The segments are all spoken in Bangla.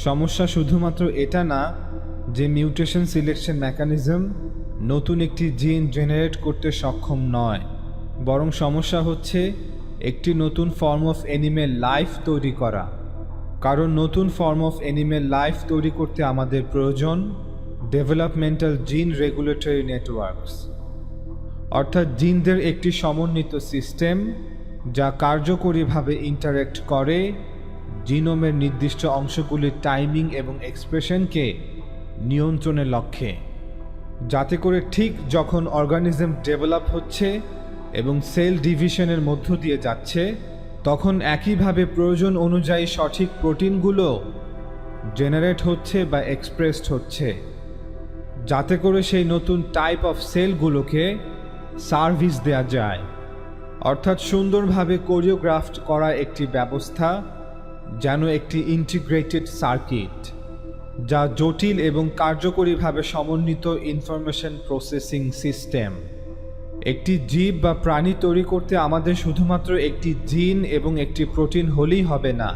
সমস্যা শুধুমাত্র এটা না যে মিউটেশন সিলেকশন মেকানিজম নতুন একটি জিন জেনারেট করতে সক্ষম নয়, বরং সমস্যা হচ্ছে একটি নতুন ফর্ম অফ অ্যানিমেল লাইফ তৈরি করা। কারণ নতুন ফর্ম অফ অ্যানিমেল লাইফ তৈরি করতে আমাদের প্রয়োজন ডেভেলপমেন্টাল জিন রেগুলেটরি নেটওয়ার্কস, অর্থাৎ জিনদের একটি সমন্বিত সিস্টেম যা কার্যকরীভাবে ইন্টারেক্ট করে জিনোমের নির্দিষ্ট অংশগুলির টাইমিং এবং এক্সপ্রেশনকে নিয়ন্ত্রণের লক্ষ্যে, যাতে করে ঠিক যখন অর্গানিজম ডেভেলপ হচ্ছে এবং সেল ডিভিশনের মধ্য দিয়ে যাচ্ছে তখন একইভাবে প্রয়োজন অনুযায়ী সঠিক প্রোটিনগুলো জেনারেট হচ্ছে বা এক্সপ্রেসড হচ্ছে, যাতে করে সেই নতুন টাইপ অফ সেলগুলোকে সার্ভিস দেওয়া যায়। অর্থাৎ সুন্দরভাবে কোরিওগ্রাফড করা একটি ব্যবস্থা, যেন একটি ইন্টিগ্রেটেড সার্কিট যা জটিল এবং কার্যকরীভাবে সমন্বিত ইনফরমেশন প্রসেসিং সিস্টেম। একটি জীব বা প্রাণী তৈরি করতে আমাদের শুধুমাত্র একটি জিন এবং একটি প্রোটিন হলেই হবে না,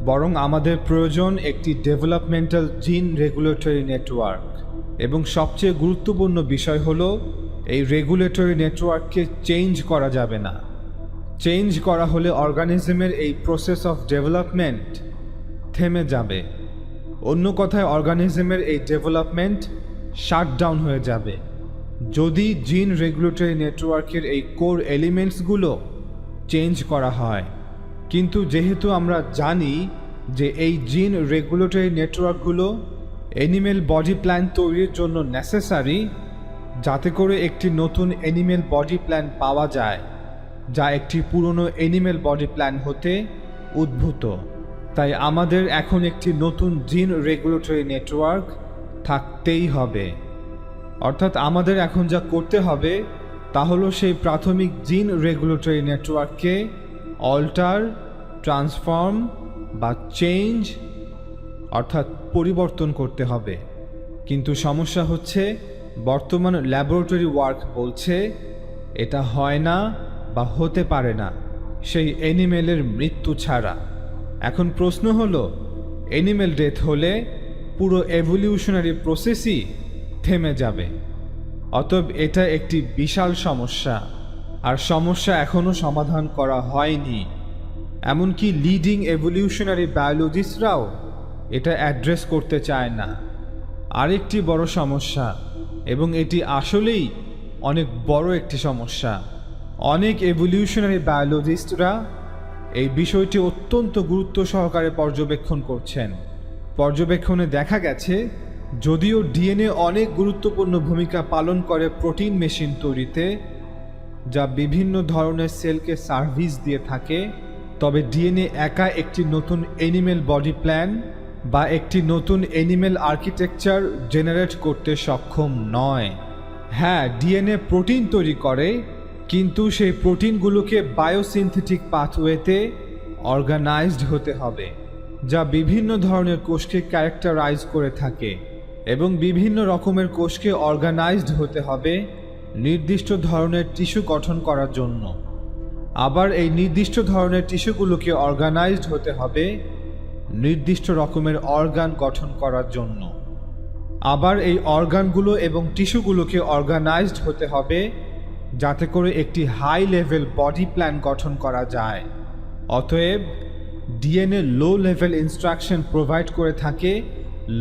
বরং আমাদের প্রয়োজন একটি ডেভেলপমেন্টাল জিন রেগুলেটরি নেটওয়ার্ক। এবং সবচেয়ে গুরুত্বপূর্ণ বিষয় হলো এই রেগুলেটরি নেটওয়ার্ককে চেঞ্জ করা যাবে না। চেঞ্জ করা হলে অর্গানিজমের এই প্রসেস অফ ডেভেলপমেন্ট থেমে যাবে। অন্য কথায় অর্গানিজমের এই ডেভেলপমেন্ট শাটডাউন হয়ে যাবে যদি জিন রেগুলেটরি নেটওয়ার্কের এই কোর এলিমেন্টসগুলো চেঞ্জ করা হয়। কিন্তু যেহেতু আমরা জানি যে এই জিন রেগুলেটরি নেটওয়ার্কগুলো অ্যানিমেল বডি প্ল্যান তৈরির জন্য নেসেসারি, যাতে করে একটি নতুন অ্যানিমেল বডি প্ল্যান পাওয়া যায় যা একটি পুরনো অ্যানিমেল বডি প্ল্যান হতে উদ্ভূত, তাই আমাদের এখন একটি নতুন জিন রেগুলেটরি নেটওয়ার্ক থাকতেই হবে। অর্থাৎ আমাদের এখন যা করতে হবে তা হলো সেই প্রাথমিক জিন রেগুলেটরি নেটওয়ার্ককে অল্টার, ট্রান্সফর্ম বা চেঞ্জ অর্থাৎ পরিবর্তন করতে হবে। কিন্তু সমস্যা হচ্ছে বর্তমান ল্যাবরেটরি ওয়ার্ক বলছে এটা হয় না বা হতে পারে না সেই অ্যানিমেলের মৃত্যু ছাড়া। এখন প্রশ্ন হলো, অ্যানিমেল ডেথ হলে পুরো এভলিউশনারি প্রসেসই থেমে যাবে। অতএব এটা একটি বিশাল সমস্যা, আর সমস্যা এখনও সমাধান করা হয়নি। এমনকি লিডিং এভলিউশনারি বায়োলজিস্টরাও এটা অ্যাড্রেস করতে চায় না। আরেকটি বড় সমস্যা, এবং এটি আসলেই অনেক বড় একটি সমস্যা, অনেক এভলিউশনারি বায়োলজিস্টরা এই বিষয়টি অত্যন্ত গুরুত্ব সহকারে পর্যবেক্ষণ করছেন। পর্যবেক্ষণে দেখা গেছে যদিও ডিএনএ অনেক গুরুত্বপূর্ণ ভূমিকা পালন করে প্রোটিন মেশিন তৈরিতে, যা বিভিন্ন ধরনের সেলকে সার্ভিস দিয়ে থাকে, তবে ডিএনএ একা একটি নতুন অ্যানিমেল বডি প্ল্যান বা একটি নতুন অ্যানিমেল আর্কিটেকচার জেনারেট করতে সক্ষম নয়। হ্যাঁ, ডিএনএ প্রোটিন তৈরি করে, কিন্তু সেই প্রোটিনগুলোকে বায়োসিনথেটিক পাথওয়েতে অর্গানাইজড হতে হবে, যা বিভিন্ন ধরনের কোষকে ক্যারেক্টারাইজ করে থাকে, এবং বিভিন্ন রকমের কোষকে অর্গানাইজড হতে হবে নির্দিষ্ট ধরনের টিস্যু গঠন করার জন্য। আবার এই নির্দিষ্ট ধরনের টিস্যুগুলোকে অর্গানাইজড হতে হবে নির্দিষ্ট রকমের অর্গান গঠন করার জন্য। আবার এই অর্গানগুলো এবং টিস্যুগুলোকে অর্গানাইজড হতে হবে যাতে করে একটি হাই লেভেল বডি প্ল্যান গঠন করা যায়। অতএব DNA low level instruction provide করে থাকে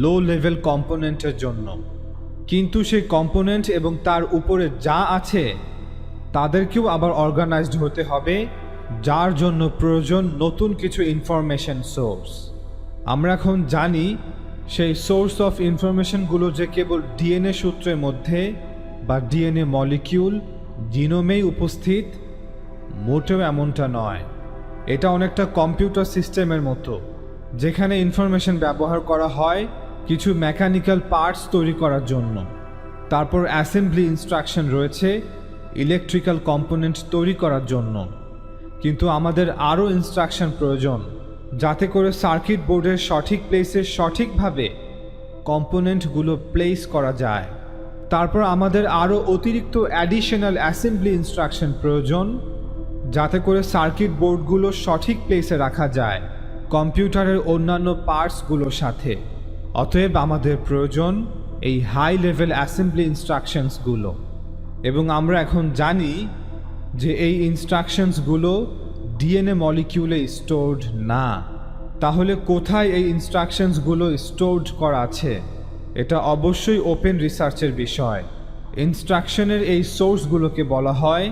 লো লেভেল কম্পোনেন্টের জন্য, কিন্তু সেই কম্পোনেন্ট এবং তার উপরে যা আছে তাদেরকেও আবার অর্গানাইজড হতে হবে, যার জন্য প্রয়োজন নতুন কিছু ইনফরমেশন সোর্স। আমরা এখন জানি সেই সোর্স অফ ইনফরমেশনগুলো যে কেবল ডিএনএ সূত্রের মধ্যে বা ডিএনএ মলিকিউল জিনোমেই উপস্থিত, মোটেও এমনটা নয়। এটা অনেকটা কম্পিউটার সিস্টেমের মতো, যেখানে ইনফরমেশন ব্যবহার করা হয় কিছু মেকানিক্যাল পার্টস তৈরি করার জন্য, তারপর অ্যাসেম্বলি ইনস্ট্রাকশন রয়েছে ইলেকট্রিক্যাল কম্পোনেন্ট তৈরি করার জন্য। কিন্তু আমাদের আরও ইনস্ট্রাকশন প্রয়োজন, যাতে করে সার্কিট বোর্ডের সঠিক প্লেসে সঠিকভাবে কম্পোনেন্টগুলো প্লেস করা যায়। তারপর আমাদের আরও অতিরিক্ত অ্যাডিশনাল অ্যাসেম্বলি ইনস্ট্রাকশন প্রয়োজন, যাতে করে সার্কিট বোর্ডগুলো সঠিক প্লেসে রাখা যায়। কম্পিউটারের অন্যান্য পার্টসগুলোর সাথে। অতএব আমাদের প্রয়োজন এই হাই লেভেল অ্যাসেম্বলি ইনস্ট্রাকশনসগুলো, এবং আমরা এখন জানি যে এই ইনস্ট্রাকশনসগুলো ডিএনএ মলিকিউলে স্টোরড না। তাহলে কোথায় এই ইনস্ট্রাকশনসগুলো স্টোরড করা আছে? এটা অবশ্যই ওপেন রিসার্চের বিষয়। ইনস্ট্রাকশনের এই সোর্সগুলোকে বলা হয়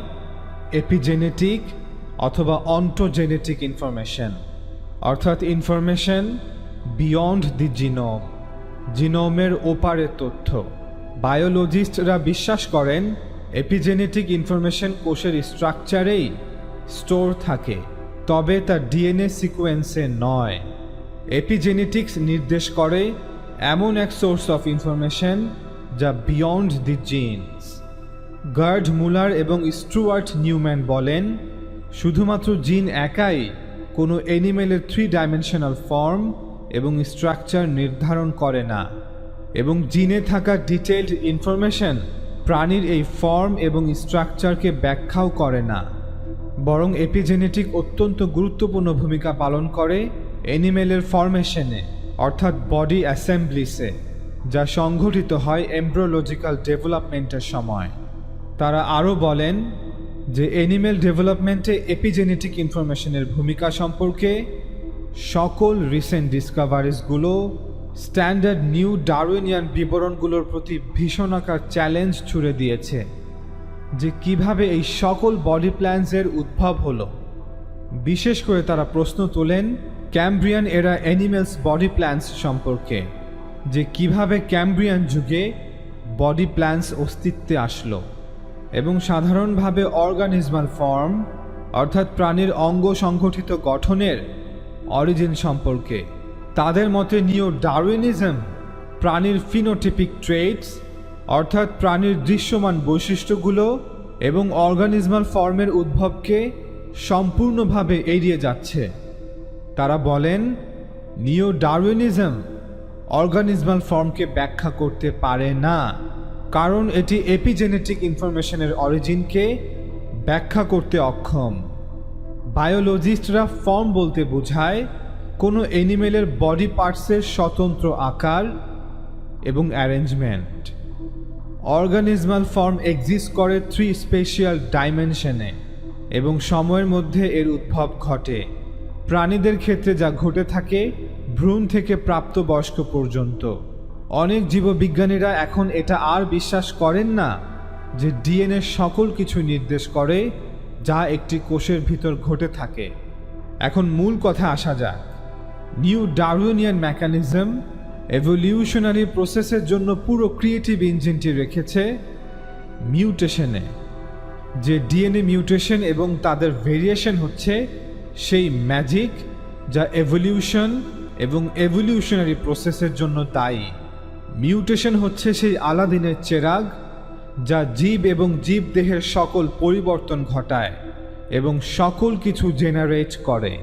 এপিজেনেটিক অথবা অন্টোজেনেটিক ইনফরমেশন, অর্থাৎ ইনফরমেশন বিয়ন্ড দি জিনোম, জিনোমের ওপারের তথ্য। বায়োলজিস্টরা বিশ্বাস করেন এপিজেনেটিক ইনফরমেশন কোষের স্ট্রাকচারেই স্টোর থাকে, তবে তা ডিএনএ সিকোয়েন্সে নয়। এপিজেনেটিক্স নির্দেশ করে এমন এক সোর্স অফ ইনফরমেশন যা বিয়ন্ড দি জিনস। গার্ড মুলার এবং স্টুয়ার্ট নিউম্যান বলেন, শুধুমাত্র জিন একাই কোনো অ্যানিমেলের 3 ডাইমেনশনাল ফর্ম এবং স্ট্রাকচার নির্ধারণ করে না, এবং জিনে থাকা ডিটেইলড ইনফরমেশন প্রাণীর এই ফর্ম এবং স্ট্রাকচারকে ব্যাখ্যাও করে না। বরং এপিজেনেটিক অত্যন্ত গুরুত্বপূর্ণ ভূমিকা পালন করে অ্যানিমেলের ফরমেশনে, অর্থাৎ বডি অ্যাসেম্বলিসে, যা সংঘটিত হয় এমব্রিওলজিক্যাল ডেভেলপমেন্টের সময়। তারা আরও বলেন যে অ্যানিমেল ডেভেলপমেন্টে এপিজেনেটিক ইনফরমেশনের ভূমিকা সম্পর্কে সকল রিসেন্ট ডিসকভারিজগুলো স্ট্যান্ডার্ড নিউ ডারউইনিয়ান বিবরণগুলোর প্রতি ভীষণাকার চ্যালেঞ্জ ছুড়ে দিয়েছে যে কিভাবে এই সকল বডি প্ল্যানসের উদ্ভব হলো। বিশেষ করে তারা প্রশ্ন তোলেন ক্যামব্রিয়ান এরা অ্যানিমেলস বডি প্ল্যানস সম্পর্কে, যে কিভাবে ক্যামব্রিয়ান যুগে বডি প্ল্যানস অস্তিত্বে আসলো, এবং সাধারণভাবে অর্গানিজমাল ফর্ম অর্থাৎ প্রাণীর অঙ্গ সংগঠিত গঠনের অরিজিন সম্পর্কে। তাদের মতে নিও ডারউইনিজম প্রাণীর ফিনোটিপিক ট্রেটস অর্থাৎ প্রাণীর দৃশ্যমান বৈশিষ্ট্যগুলো এবং অর্গানিজমাল ফর্মের উদ্ভবকে সম্পূর্ণভাবে এড়িয়ে যাচ্ছে। তারা বলেন নিও ডারউইনিজম অর্গানিজমাল ফর্মকে ব্যাখ্যা করতে পারে না, কারণ এটি এপিজেনেটিক ইনফরমেশনের অরিজিনকে ব্যাখ্যা করতে অক্ষম। বায়োলজিস্টরা ফর্ম বলতে বোঝায় কোনো অ্যানিমেলের বডি পার্টসের স্বতন্ত্র আকার এবং অ্যারেঞ্জমেন্ট। অর্গানিজমাল ফর্ম এক্সিস্ট করে 3 স্পেশিয়াল ডাইমেনশনে এবং সময়ের মধ্যে এর উদ্ভব ঘটে। প্রাণীদের ক্ষেত্রে যা ঘটে থাকে ভ্রূণ থেকে প্রাপ্তবয়স্ক পর্যন্ত। অনেক জীববিজ্ঞানীরা এখন এটা আর বিশ্বাস করেন না যে ডিএনএ সকল কিছু নির্দেশ করে যা একটি কোষের ভিতর ঘটে থাকে। এখন মূল কথা আসা যাক। নিউ ডারউইনিয়ান মেকানিজম এভলিউশনারি প্রসেসের জন্য পুরো ক্রিয়েটিভ ইঞ্জিনটি রেখেছে মিউটেশনে। যে ডিএনএ মিউটেশন এবং তাদের ভেরিয়েশন হচ্ছে সেই ম্যাজিক যা এভলিউশন এবং এভলিউশনারি প্রসেসের জন্য দায়ী। মিউটেশন হচ্ছে সেই আলাদিনের চেরাগ যা জীব এবং জীবদেহের সকল পরিবর্তন ঘটায় এবং সকল কিছু জেনারেট করে।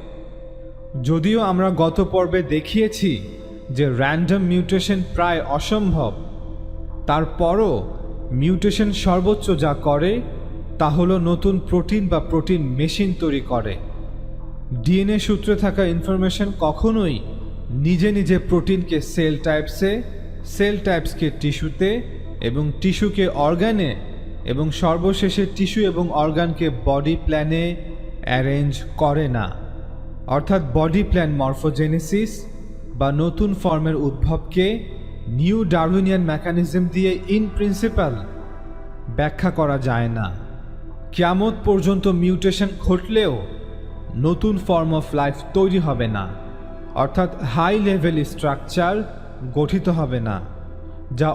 যদিও আমরা গত পর্বে দেখিয়েছি যে র্যান্ডম মিউটেশন প্রায় অসম্ভব, তারপরও মিউটেশন সর্বোচ্চ যা করে তা হলো নতুন প্রোটিন বা প্রোটিন মেশিন তৈরি করে। ডিএনএ সূত্রে থাকা ইনফরমেশন কখনোই নিজে নিজে প্রোটিনকে সেল টাইপসে, সেল টাইপসকে টিস্যুতে এবং টিস্যুকে অর্গানে এবং সর্বশেষে টিস্যু এবং অর্গানকে বডি প্ল্যানে অ্যারেঞ্জ করে না। অর্থাৎ বডি প্ল্যান মরফোজেনেসিস বা নতুন ফর্মের উদ্ভবকে নিউ ডারউইনিয়ান মেকানিজম দিয়ে ইন প্রিন্সিপাল ব্যাখ্যা করা যায় না। কিয়ামত পর্যন্ত মিউটেশন ঘটলেও নতুন ফর্ম অফ লাইফ তৈরি হবে না, অর্থাৎ হাই লেভেল স্ট্রাকচার গঠিত হবে না, যা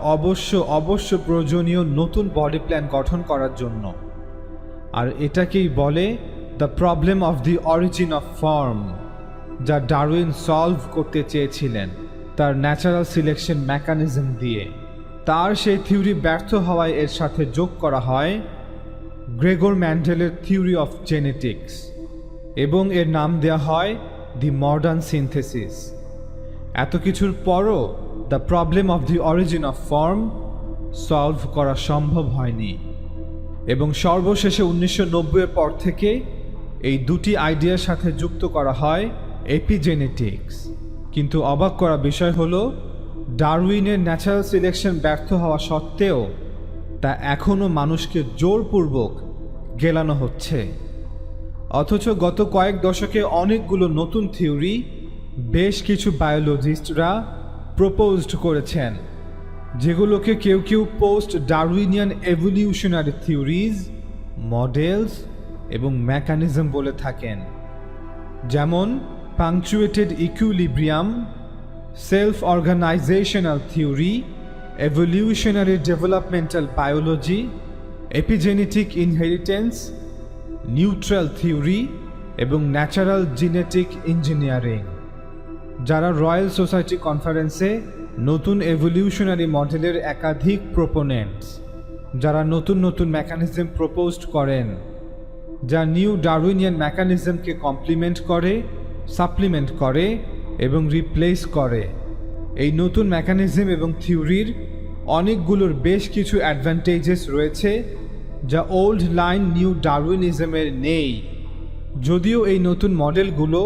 অবশ্য প্রয়োজনীয় নতুন বডি প্ল্যান গঠন করার জন্য। আর এটাকেই বলে the problem of the origin of form, যা ডারউইন সলভ করতে চেয়েছিলেন তার ন্যাচারাল সিলেকশন মেকানিজম দিয়ে। তার সেই থিওরি ব্যর্থ হওয়ায় এর সাথে যোগ করা হয় গ্রেগর ম্যান্ডেলের থিওরি অফ জেনেটিক্স এবং এর নাম দেওয়া হয় দি মডার্ন সিনথেসিস। এত কিছুর পরও the problem of the origin of form solve করা সম্ভব হয়নি, এবং সর্বশেষে 1990-এর পর থেকে এই দুটি আইডিয়ার সাথে যুক্ত করা হয় এপিজেনেটিক্স। কিন্তু অবাক করা বিষয় হলো, ডারউইনের ন্যাচারাল সিলেকশন ব্যর্থ হওয়া সত্ত্বেও তা এখনও মানুষকে জোরপূর্বক গেলানো হচ্ছে। অথচ গত কয়েক দশকে অনেকগুলো নতুন থিওরি বেশ কিছু বায়োলজিস্টরা প্রপোজড করেছেন, যেগুলোকে কেউ কেউ post Darwinian evolutionary theories, models এবং মেকানিজম বলে থাকেন। যেমন punctuated equilibrium, self organizational theory, evolutionary developmental biology, epigenetic inheritance, neutral theory এবং ন্যাচারাল জেনেটিক ইঞ্জিনিয়ারিং। যারা রয়্যাল সোসাইটি কনফারেন্সে নতুন এভলিউশনারি মডেলের একাধিক প্রোপোনেন্টস, যারা নতুন নতুন মেকানিজম প্রপোজড করেন, যা নিউ ডারউইনিয়ান মেকানিজমকে কমপ্লিমেন্ট করে, সাপ্লিমেন্ট করে এবং রিপ্লেস করে। এই নতুন মেকানিজম এবং থিওরির অনেকগুলোর বেশ কিছু অ্যাডভান্টেজেস রয়েছে যা ওল্ড লাইন নিউ ডারউইনিজমের নেই। যদিও এই নতুন মডেলগুলো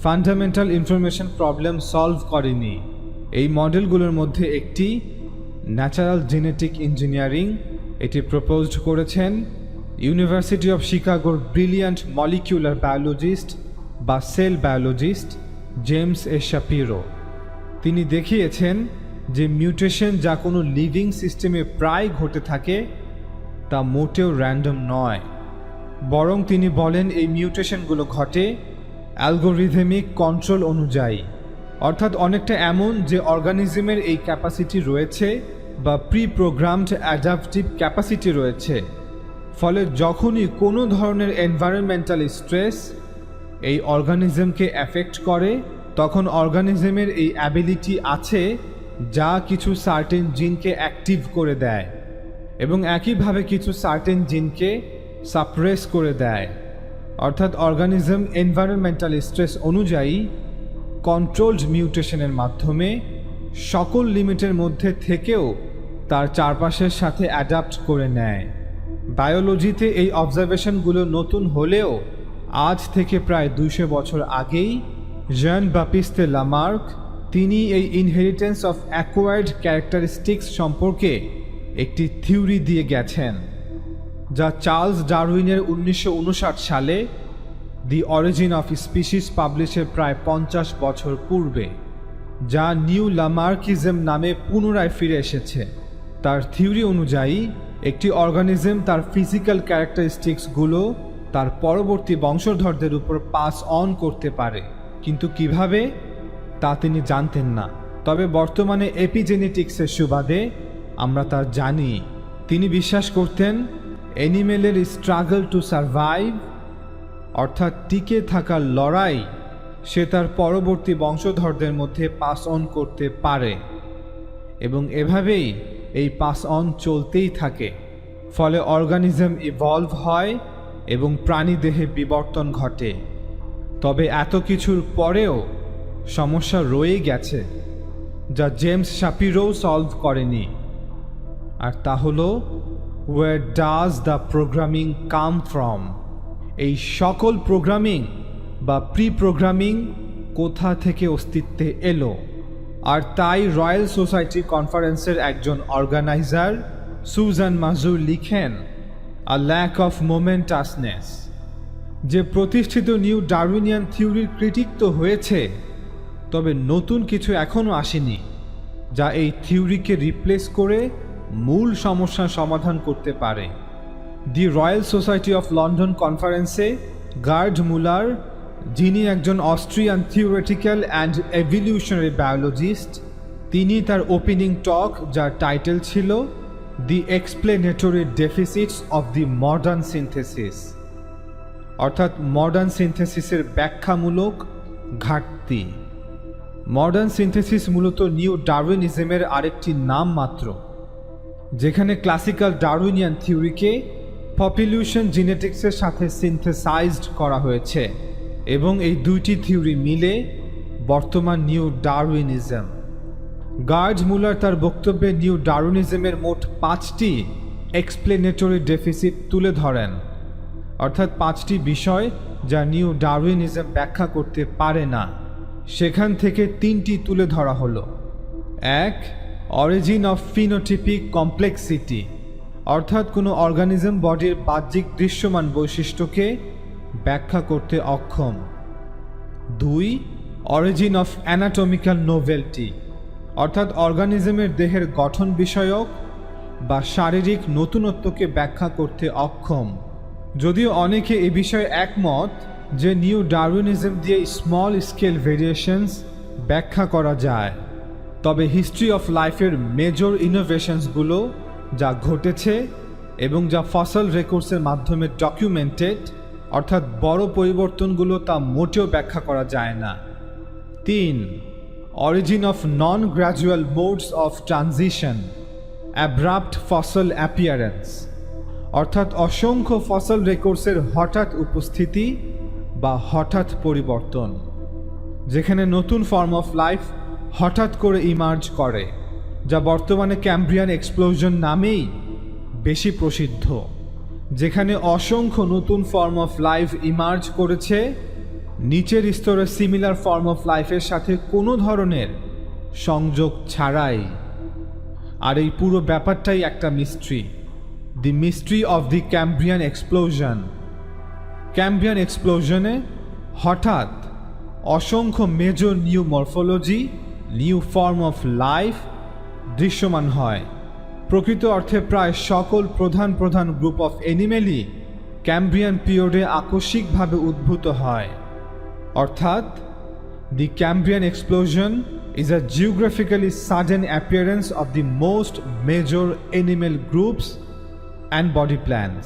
ফান্ডামেন্টাল ইনফরমেশন প্রবলেম সলভ করেনি। এই মডেলগুলোর মধ্যে একটি ন্যাচারাল জেনেটিক ইঞ্জিনিয়ারিং, এটি প্রপোজড করেছেন ইউনিভার্সিটি অফ শিকাগোর ব্রিলিয়ান্ট মলিকিউলার বায়োলজিস্ট বা cell biologist James A Shapiro. তিনি দেখিয়েছেন যে মিউটেশন যা কোনো লিভিং সিস্টেমে প্রায় ঘটে থাকে তা মোটেও র্যান্ডম নয়, বরং তিনি বলেন এই মিউটেশনগুলো ঘটে অ্যালগোরিদমিক কন্ট্রোল অনুযায়ী। অর্থাৎ অনেকটা এমন যে অর্গানিজমের এই ক্যাপাসিটি রয়েছে বা প্রি প্রোগ্রামড অ্যাডাপটিভ ক্যাপাসিটি রয়েছে। ফলে যখনই কোনো ধরনের এনভায়রনমেন্টাল স্ট্রেস এই অর্গানিজমকে অ্যাফেক্ট করে, তখন অর্গানিজমের এই অ্যাবিলিটি আছে যা কিছু সার্টেন জিনকে অ্যাক্টিভ করে দেয় এবং একইভাবে কিছু সার্টেন জিনকে সাপ্রেস করে দেয়। অর্থাৎ অর্গানিজম এনভায়রনমেন্টাল স্ট্রেস অনুযায়ী কন্ট্রোলড মিউটেশনের মাধ্যমে সকল লিমিটের মধ্যে থেকেও তার চারপাশের সাথে অ্যাডাপ্ট করে নেয়। বায়োলজিতে এই অবজারভেশনগুলো নতুন হলেও আজ থেকে প্রায় 200 বছর আগেই জন বাপিস্তে লামার্ক তিনি এই ইনহেরিটেন্স অফ অ্যাকোয়ার্ড ক্যারেক্টারিস্টিক্স সম্পর্কে একটি থিওরি দিয়ে গেছেন, যা চার্লস ডারউইনের 1959 সালে দি অরিজিন অফ স্পিসিস পাবলিশের প্রায় 50 বছর পূর্বে, যা নিউ লামার্কিজম নামে পুনরায় ফিরে এসেছে। তার থিওরি অনুযায়ী একটি অর্গানিজম তার ফিজিক্যাল ক্যারেক্টারিস্টিক্সগুলো তার পরবর্তী বংশধরদের উপর পাস অন করতে পারে, কিন্তু কিভাবে তা তিনি জানতেন না। তবে বর্তমানে এপিজেনেটিক্সের সুবাদে আমরা তা জানি। তিনি বিশ্বাস করতেন অ্যানিমেলের স্ট্রাগল টু সারভাইভ, অর্থাৎ টিকে থাকার লড়াই, সে তার পরবর্তী বংশধরদের মধ্যে পাস অন করতে পারে এবং এভাবেই এই পাস অন চলতেই থাকে। ফলে অর্গানিজম ইভলভ হয় এবং প্রাণীদেহে বিবর্তন ঘটে। তবে এত কিছুর পরেও সমস্যা রয়ে গেছে যা জেমস শাপিরো সলভ করেনি, আর তা হলো where does the programming come from. এই সকল প্রোগ্রামিং বা প্রি প্রোগ্রামিং কোথা থেকে অস্তিত্বে এলো। আর তাই রয়্যাল সোসাইটি কনফারেন্সের একজন অর্গানাইজার সুজান মাজুর লিখেন আ ল্যাক অফ মোমেন্টাসনেস, যে প্রতিষ্ঠিত নিউ ডারউইনিয়ান থিওরির ক্রিটিক তো হয়েছে, তবে নতুন কিছু এখনও আসেনি যা এই থিওরিকে রিপ্লেস করে মূল সমস্যার সমাধান করতে পারে। The Royal Society of London কনফারেন্সে গার্ড মুলার, যিনি একজন Austrian theoretical and evolutionary biologist, তিনি তার ওপেনিং টক, যার টাইটেল ছিল the explanatory deficits of the modern synthesis, অর্থাৎ মডার্ন সিনথেসিসের ব্যাখ্যামূলক ঘাটতি। মডার্ন সিনথেসিস মূলত নিউ ডারউইনিজমের আরেকটি নাম মাত্র, যেখানে ক্লাসিক্যাল ডারউইনিয়ান থিওরিকে পপুলেশন জেনেটিক্সের সাথে সিনথেসাইজড করা হয়েছে এবং এই দুইটি থিওরি মিলে বর্তমান নিউ ডারউইনিজম। গার্ড মুলার তার বক্তব্যে নিউ ডারউইনিজমের মোট 5টি এক্সপ্লেনেটরি ডেফিসিট তুলে ধরেন, অর্থাৎ 5টি বিষয় যা নিউ ডারউইনিজম ব্যাখ্যা করতে পারে না। সেখান থেকে 3টি তুলে ধরা হলো। 1. অরিজিন অফ ফিনোটিপিক কমপ্লেক্সিটি, অর্থাৎ কোনো অর্গানিজম বডির বাহ্যিক দৃশ্যমান বৈশিষ্ট্যকে ব্যাখ্যা করতে অক্ষম। 2. অরিজিন অফ অ্যানাটমিক্যাল নোভেলটি, অর্থাৎ অর্গানিজমের দেহের গঠন বিষয়ক বা শারীরিক নতুনত্বকে ব্যাখ্যা করতে অক্ষম। যদিও অনেকে এ বিষয়ে একমত যে নিউ ডারউইনিজম দিয়ে স্মল স্কেল ভেরিয়েশনস ব্যাখ্যা করা যায়, তবে হিস্ট্রি অফ লাইফের মেজর ইনোভেশনসগুলো যা ঘটেছে এবং যা ফসল রেকর্ডসের মাধ্যমে ডকুমেন্টেড, অর্থাৎ বড় পরিবর্তনগুলো তা মোটেও ব্যাখ্যা করা যায় না। 3. Origin of non gradual modes of transition, abrupt ফসল অ্যাপিয়ারেন্স, অর্থাৎ অসংখ্য ফসল রেকর্ডসের হঠাৎ উপস্থিতি বা হঠাৎ পরিবর্তন, যেখানে নতুন ফর্ম অফ লাইফ হঠাৎ করে ইমার্জ করে, যা বর্তমানে ক্যাম্ব্রিয়ান এক্সপ্লোশন নামেই বেশি প্রসিদ্ধ, যেখানে অসংখ্য নতুন ফর্ম অফ লাইফ ইমার্জ করেছে নিচের স্তরের সিমিলার ফর্ম অফ লাইফের সাথে কোনো ধরনের সংযোগ ছাড়াই। আর এই পুরো ব্যাপারটাই একটা mystery, the mystery of the Cambrian explosion. Cambrian এক্সপ্লোশনে হঠাৎ অসংখ্য major new morphology, new form of life দৃশ্যমান হয়। প্রকৃত অর্থে প্রায় সকল প্রধান প্রধান গ্রুপ অফ অ্যানিমেলই ক্যাম্ব্রিয়ান পিরিয়ডে আকস্মিকভাবে উদ্ভূত হয়। অর্থাৎ the Cambrian explosion is a geographically sudden appearance of the most major animal groups and body plans.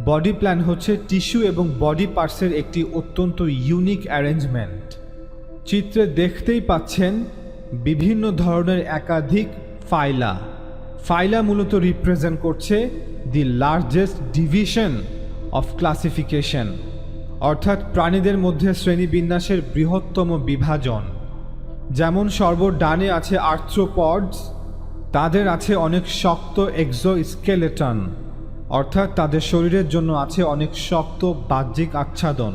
Body plan হচ্ছে টিস্যু এবং বডি পার্টসের একটি অত্যন্ত ইউনিক অ্যারেঞ্জমেন্ট। চিত্রে দেখতেই পাচ্ছেন বিভিন্ন ধরনের একাধিক ফাইলা। ফাইলা মূলত রিপ্রেজেন্ট করছে the largest division of classification, অর্থাৎ প্রাণীদের মধ্যে শ্রেণীবিন্যাসের বৃহত্তম বিভাজন। যেমন সর্বডানে আছে আর্থ্রোপডস, তাদের আছে অনেক শক্ত এক্সোস্কেলেটন, অর্থাৎ তাদের শরীরের জন্য আছে অনেক শক্ত বাহ্যিক আচ্ছাদন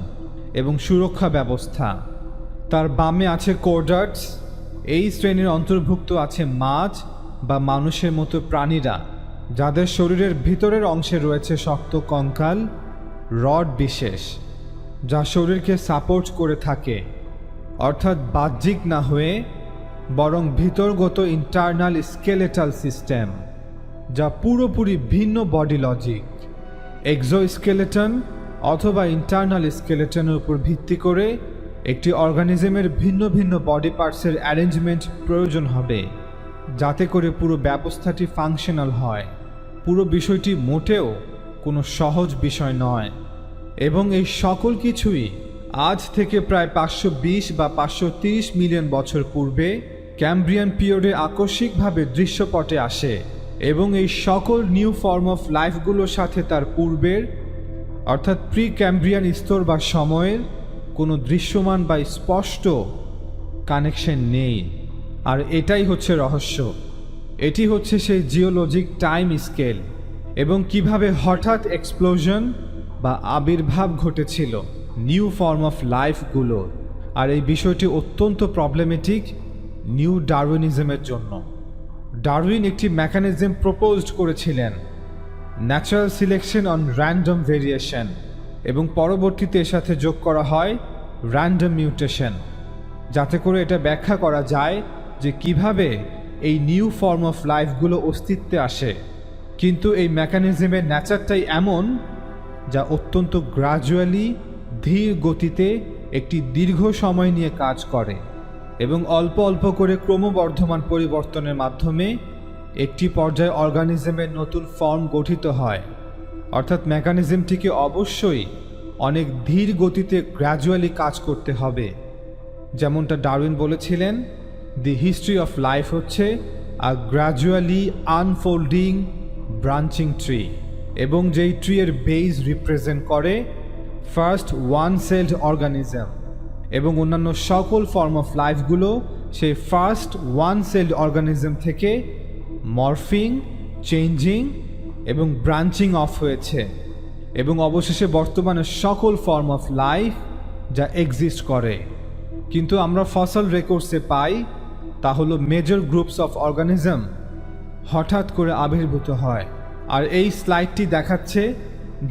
এবং সুরক্ষা ব্যবস্থা। তার বামে আছে কোর্ডাটস, এই শ্রেণীর অন্তর্ভুক্ত আছে মাছ বা মানুষের মতো প্রাণীরা, যাদের শরীরের ভিতরের অংশে রয়েছে শক্ত কঙ্কাল, রড বিশেষ, যা শরীরকে সাপোর্ট করে থাকে, অর্থাৎ বাহ্যিক না হয়ে বরং ভিতরগত ইন্টারনাল স্কেলেটাল সিস্টেম, যা পুরোপুরি ভিন্ন বডি লজিক। এক্সোস্কেলেটন অথবা ইন্টারনাল স্কেলেটনের উপর ভিত্তি করে একটি অর্গানিজমের ভিন্ন ভিন্ন বডি পার্টসের অ্যারেঞ্জমেন্ট প্রয়োজন হবে, যাতে করে পুরো ব্যবস্থাটি ফাংশনাল হয়। পুরো বিষয়টি মোটেও কোনো সহজ বিষয় নয়, এবং এই সকল কিছুই আজ থেকে প্রায় 520 বা 530 মিলিয়ন বছর পূর্বে ক্যাম্ব্রিয়ান পিরিয়ডে আকস্মিকভাবে দৃশ্যপটে আসে, এবং এই সকল নিউ ফর্ম অফ লাইফগুলোর সাথে তার পূর্বের অর্থাৎ প্রি ক্যাম্ব্রিয়ান স্তর বা সময়ের কোনো দৃশ্যমান বা স্পষ্ট কানেকশন নেই। আর এটাই হচ্ছে রহস্য। এটি হচ্ছে সেই জিওলজিক টাইম স্কেল এবং কিভাবে হঠাৎ এক্সপ্লোশন বা আবির্ভাব ঘটেছিল নিউ ফর্ম অফ লাইফগুলোর। আর এই বিষয়টি অত্যন্ত প্রবলেমেটিক নিউ ডারউইনিজমের জন্য। ডারউইন একটি মেকানিজম প্রপোজড করেছিলেন, natural selection on random variation, এবং পরবর্তীতে এর সাথে যোগ করা হয় র্যান্ডম মিউটেশন, যাতে করে এটা ব্যাখ্যা করা যায় যে কিভাবে এই নিউ ফর্ম অফ লাইফগুলো অস্তিত্বে আসে। কিন্তু এই মেকানিজমের ন্যাচারটাই এমন যা অত্যন্ত গ্রাজুয়ালি, ধীর গতিতে একটি দীর্ঘ সময় নিয়ে কাজ করে এবং অল্প অল্প করে ক্রমবর্ধমান পরিবর্তনের মাধ্যমে একটি পর্যায়ে অর্গানিজমের নতুন ফর্ম গঠিত হয়। অর্থাৎ মেকানিজমটিকে অবশ্যই অনেক ধীর গতিতে গ্র্যাজুয়ালি কাজ করতে হবে। যেমনটা ডারউইন বলেছিলেন, দি হিস্ট্রি অফ লাইফ হচ্ছে আ গ্র্যাজুয়ালি আনফোল্ডিং ব্রাঞ্চিং ট্রি, এবং যেই ট্রি এর বেস রিপ্রেজেন্ট করে ফার্স্ট ওয়ান সেলড অর্গানিজম, এবং অন্যান্য সকল ফর্ম অফ লাইফগুলো সেই ফার্স্ট ওয়ান সেলড অর্গানিজম থেকে মরফিং, চেঞ্জিং এবং ব্রাঞ্চিং অফ হয়েছে। এবং অবশেষে বর্তমানে সকল ফর্ম অফ লাইফ যা এক্সিস্ট করে। কিন্তু আমরা ফসল রেকর্ডসে পাই তা হলো মেজর গ্রুপস অফ অর্গানিজম হঠাৎ করে আবির্ভূত হয়। আর এই স্লাইডটি দেখাচ্ছে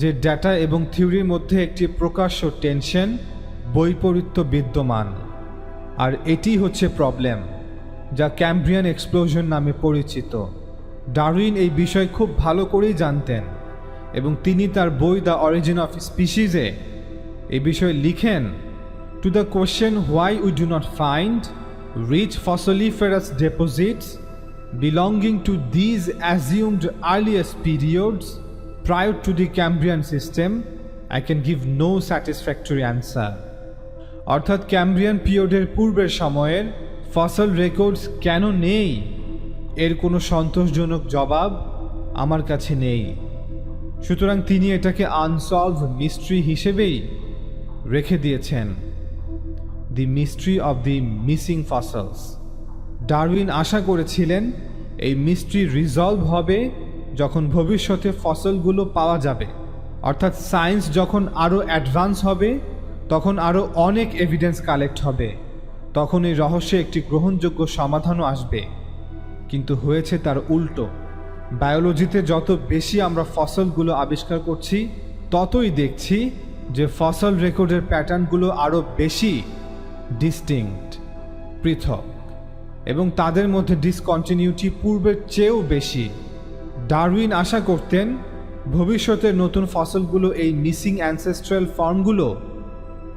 যে ডেটা এবং থিওরির মধ্যে একটি প্রকাশ্য টেনশন, বৈপরীত্য বিদ্যমান। আর এটি হচ্ছে প্রবলেম, যা ক্যাম্ব্রিয়ান এক্সপ্লোশন নামে পরিচিত। ডারউইন এই বিষয় খুব ভালো করেই জানতেন এবং তিনি তার বই দ্য অরিজিন অফ স্পিসিসে এই বিষয়ে লিখেন, to the question why we do not find rich fossiliferous deposits belonging to these assumed earliest periods prior to the Cambrian system, I can give no satisfactory answer. অর্থাৎ ক্যাম্ব্রিয়ান পিরিয়ডের পূর্বের সময়ের ফসল রেকর্ডস কেন নেই, এর কোনো সন্তোষজনক জবাব আমার কাছে নেই। সুতরাং তিনি এটাকে আনসলভ মিস্ট্রি হিসেবেই রেখে দিয়েছেন, the mystery of the missing fossils. Darwin আশা করেছিলেন এই মিস্ট্রি রিজলভ হবে যখন ভবিষ্যতে ফসলগুলো পাওয়া যাবে, অর্থাৎ সায়েন্স যখন আরও অ্যাডভান্স হবে, তখন আরও অনেক এভিডেন্স কালেক্ট হবে, তখন এই রহস্যে একটি গ্রহণযোগ্য সমাধানও আসবে। কিন্তু হয়েছে তার উল্টো। বায়োলজিতে যত বেশি আমরা ফসলগুলো আবিষ্কার করছি, ততই দেখছি যে ফসল রেকর্ডের প্যাটার্নগুলো আরও বেশি ডিস্টিংক্ট, পৃথক, এবং তাদের মধ্যে ডিসকন্টিনিউটি পূর্বের চেয়েও বেশি। ডারউইন আশা করতেন ভবিষ্যতের নতুন ফসলগুলো এই মিসিং অ্যানসেস্ট্রাল ফর্মগুলো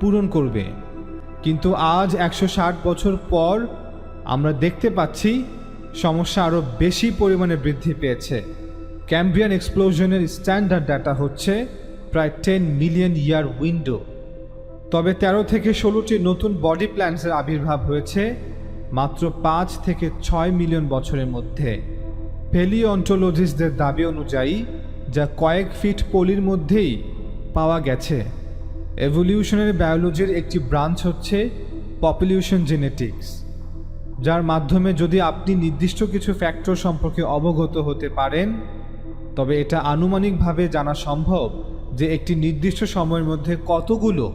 পূরণ করবে। কিন্তু আজ 160 বছর পর আমরা দেখতে পাচ্ছি সমস্যা আরও বেশি পরিমাণে বৃদ্ধি পেয়েছে। ক্যাম্ব্রিয়ান এক্সপ্লোশনের স্ট্যান্ডার্ড ডাটা হচ্ছে প্রায় 10 মিলিয়ন ইয়ার উইন্ডো। তবে 13 থেকে 16টি নতুন বডি প্ল্যান্টসের আবির্ভাব হয়েছে মাত্র 5 থেকে 6 মিলিয়ন বছরের মধ্যে। প্যালিওন্টোলজিস্টদের দাবি অনুযায়ী যা কয়েক ফিট পলির মধ্যেই পাওয়া গেছে। এভলিউশনারি বায়োলজির একটি ব্রাঞ্চ হচ্ছে পপুলেশন জেনেটিক্স, যার মাধ্যমে যদি আপনি নির্দিষ্ট কিছু ফ্যাক্টর সম্পর্কে অবগত হতে পারেন, তবে এটা আনুমানিকভাবে জানা সম্ভব যে একটি নির্দিষ্ট সময়ের মধ্যে কতগুলো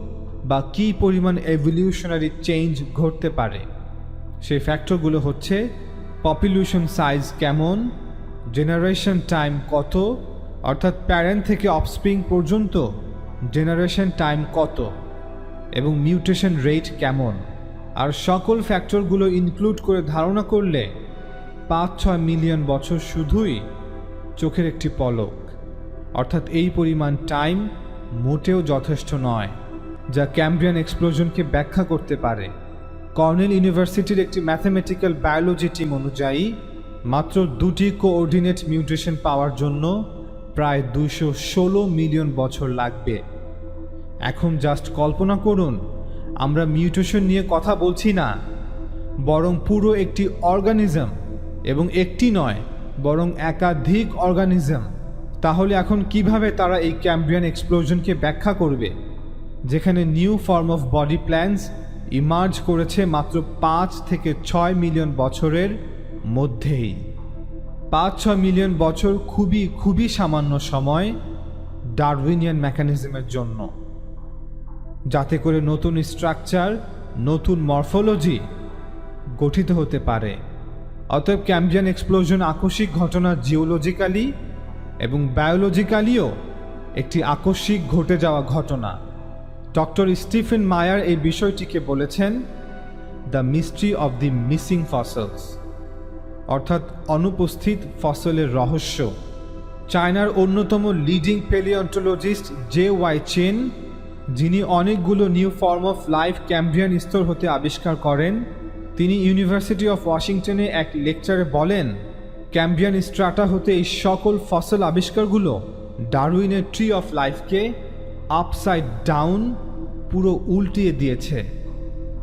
বা কী পরিমাণ এভলিউশনারি চেঞ্জ ঘটতে পারে। সেই ফ্যাক্টরগুলো হচ্ছে পপুলেশন সাইজ কেমন, জেনারেশন টাইম কত, অর্থাৎ প্যারেন্ট থেকে অফস্প্রিং পর্যন্ত জেনারেশন টাইম কত, এবং মিউটেশন রেট কেমন। আর সকল ফ্যাক্টরগুলো ইনক্লুড করে ধারণা করলে 5-6 মিলিয়ন বছর শুধুই চোখের একটি পলক, অর্থাৎ এই পরিমাণ টাইম মোটেও যথেষ্ট নয় যা ক্যাম্ব্রিয়ান এক্সপ্লোশনকে ব্যাখ্যা করতে পারে। কর্নেল ইউনিভার্সিটির একটি ম্যাথমেটিক্যাল বায়োলজি টিম অনুযায়ী মাত্র 2টি কোঅর্ডিনেট মিউটেশন পাওয়ার জন্য প্রায় 216 মিলিয়ন বছর লাগবে। এখন জাস্ট কল্পনা করুন, আমরা মিউটেশন নিয়ে কথা বলছি না, বরং পুরো একটি অর্গানিজম, এবং একটি নয় বরং একাধিক অর্গানিজম। তাহলে এখন কিভাবে তারা এই ক্যাম্ব্রিয়ান এক্সপ্লোশনকে ব্যাখ্যা করবে, যেখানে new form of body plants emerge করেছে মাত্র 5 থেকে 6 মিলিয়ন বছরের মধ্যেই। 5-6 মিলিয়ন বছর খুবই খুবই সামান্য সময় ডারউইনিয়ান মেকানিজমের জন্য, যাতে করে নতুন স্ট্রাকচার, নতুন মরফোলজি গঠিত হতে পারে। অতএব ক্যাম্ব্রিয়ান এক্সপ্লোশন আকস্মিক ঘটনা, জিওলজিক্যালি এবং বায়োলজিক্যালিও একটি আকস্মিক ঘটে যাওয়া ঘটনা। ডক্টর স্টিফেন মায়ার এই বিষয়টিকে বলেছেন the mystery of the missing fossils, অর্থাৎ অনুপস্থিত ফসলের রহস্য। চায়নার অন্যতম লিডিং প্যালিওন্টোলজিস্ট জে.ওয়াই চেন, যিনি অনেকগুলো new form of life Cambrian স্তর হতে আবিষ্কার করেন, তিনি ইউনিভার্সিটি অফ ওয়াশিংটনে এক লেকচারে বলেন, ক্যাম্ব্রিয়ান স্ট্রাটা হতে এই সকল ফসল আবিষ্কারগুলো ডারউইনের ট্রি অফ লাইফকে আপসাইড ডাউন, পুরো উল্টিয়ে দিয়েছে।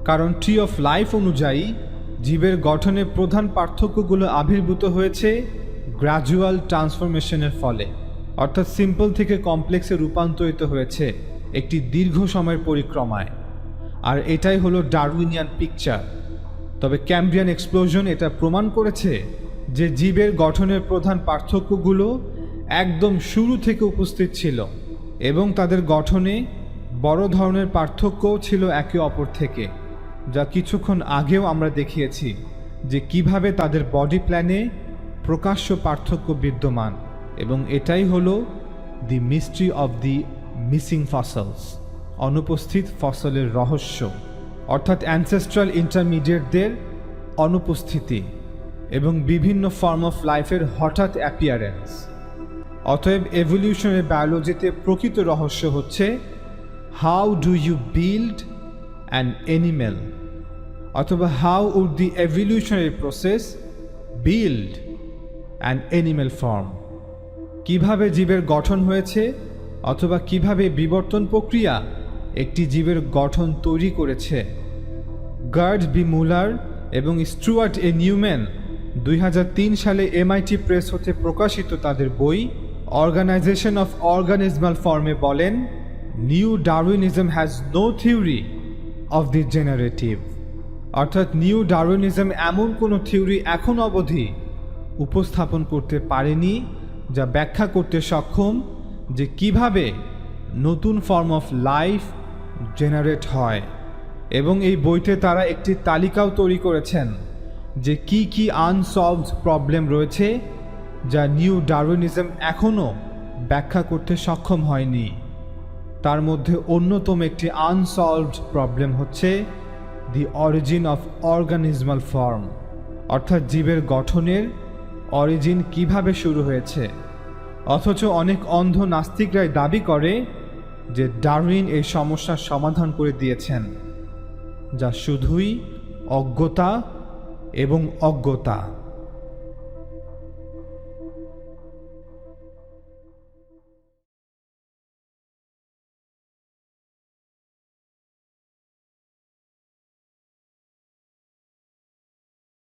কারণ ট্রি অফ লাইফ অনুযায়ী জীবের গঠনের প্রধান পার্থক্যগুলো আবির্ভূত হয়েছে গ্র্যাজুয়াল ট্রান্সফরমেশনের ফলে, অর্থাৎ সিম্পল থেকে কমপ্লেক্সে রূপান্তরিত হয়েছে একটি দীর্ঘ সময়ের পরিক্রমায়। আর এটাই হলো ডারউইনিয়ান পিকচার। তবে ক্যাম্ব্রিয়ান এক্সপ্লোশন এটা প্রমাণ করেছে যে জীবের গঠনের প্রধান পার্থক্যগুলো একদম শুরু থেকে উপস্থিত ছিল এবং তাদের গঠনে বড় ধরনের পার্থক্যও ছিল একে অপর থেকে, যা কিছুক্ষণ আগেও আমরা দেখিয়েছি যে কিভাবে তাদের বডি প্ল্যানে প্রকাশ্য পার্থক্য বিদ্যমান। এবং এটাই হলো দি মিস্ট্রি অব দি মিসিং ফসলস, অনুপস্থিত ফসলের রহস্য, অর্থাৎ অ্যানসেস্ট্রাল ইন্টারমিডিয়েটদের অনুপস্থিতি এবং বিভিন্ন ফর্ম অফ লাইফের হঠাৎ অ্যাপিয়ারেন্স। অতএব এভলিউশনের বায়োলজিতে প্রকৃত রহস্য হচ্ছে how do you build an animal, অথবা how would the evolutionary process build an animal form. কিভাবে জীবের গঠন হয়েছে অথবা কিভাবে বিবর্তন প্রক্রিয়া একটি জীবের গঠন তৈরি করেছে। গার্ড বি মুলার এবং স্টুয়ার্ট এ নিউম্যান 2003 সালে MIT প্রেস হতে প্রকাশিত তাদের বই অর্গানাইজেশন অফ অর্গানিজমাল ফর্মে বলেন, new Darwinism has no theory of the generative, অর্থাৎ নিউ ডারউইনিজম এমন কোনো থিওরি এখন অবধি উপস্থাপন করতে পারেনি যা ব্যাখ্যা করতে সক্ষম যে কিভাবে নতুন ফর্ম অফ লাইফ জেনারেট হয়। এবং এই বইতে তারা একটি তালিকাও তৈরি করেছেন যে কি কি আনসলভড প্রবলেম রয়েছে যা নিউ ডারউইনিজম এখনও ব্যাখ্যা করতে সক্ষম হয়নি। তার মধ্যে অন্যতম একটি আনসলভড প্রবলেম হচ্ছে দি অরিজিন অফ অর্গানিজমাল ফর্ম, অর্থাৎ জীবের গঠনের অরিজিন কিভাবে শুরু হয়েছে। অথচ অনেক অন্ধ নাস্তিকরাই দাবি করে যে ডারউইন এই সমস্যার সমাধান করে দিয়েছেন, যা শুধুই অজ্ঞতা এবং অজ্ঞতা।